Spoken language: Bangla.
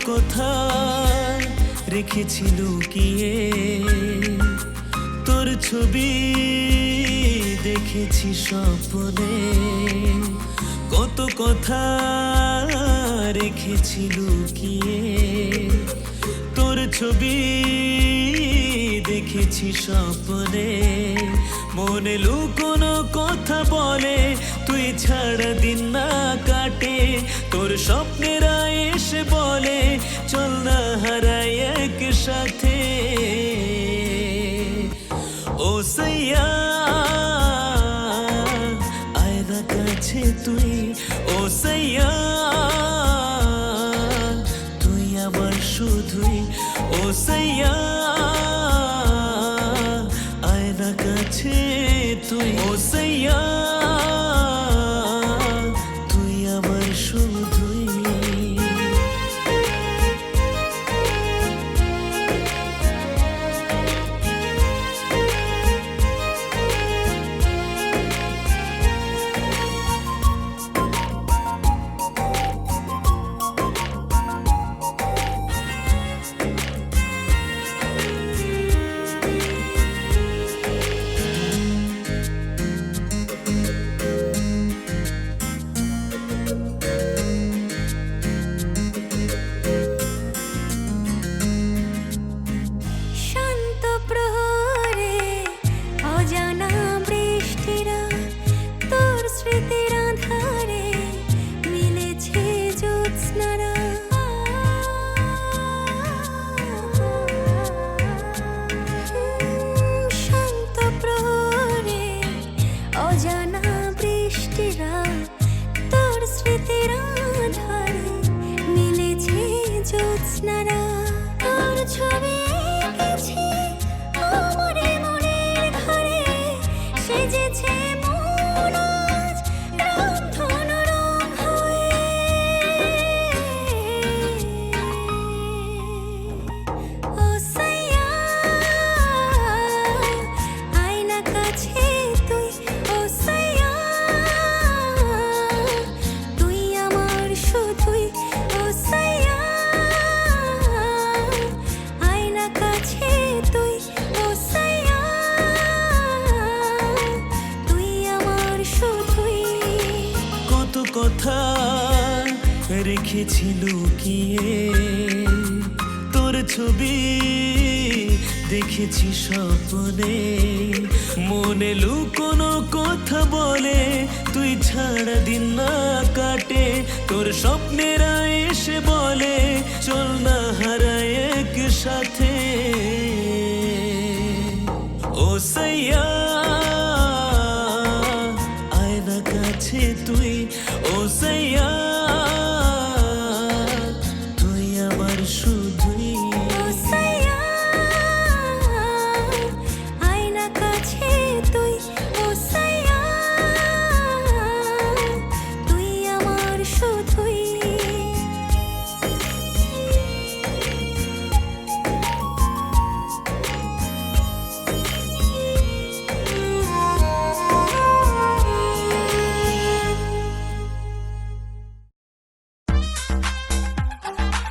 কথা রেখেছি লুকিয়ে, তোর ছবি দেখেছি স্বপ্নে। কত কথা রেখেছি লুকিয়ে, তোর ছবি দেখেছি স্বপ্নে। মনে লুকোনো কথা বলে তুই ছাড়া দিন না কাটে, তোর স্বপ্নেরা এসে বলে চল না হারাই একসাথে। ও সাইয়া আয় না কাছে তুই, ও সাইয়া তুই আমার শুধুই। ও সাইয়া আয় না কাছে তুই, ও সাইয়া তুই আমার শুধুই। ছবি এঁকেছি মনে মনের ঘরে, সেজেছে মন আজ রংধনু রং হয়ে। ও সাইয়া আয় না কাছে তুই, ও সাইয়া তুই আমার শুধুই। ও সাইয়া কথা রেখেছি লুকিয়ে, তোর ছবি দেখেছি স্বপ্নে। মনে লুকোনো কথা বলে তুই ছাড়া দিন না কাটে, তোর স্বপ্নেরা এসে বলে চল না হারাই একসাথে। ও সাইয়া আয় না কাছে তুই, ও সাইয়া তুই আমার শুধু।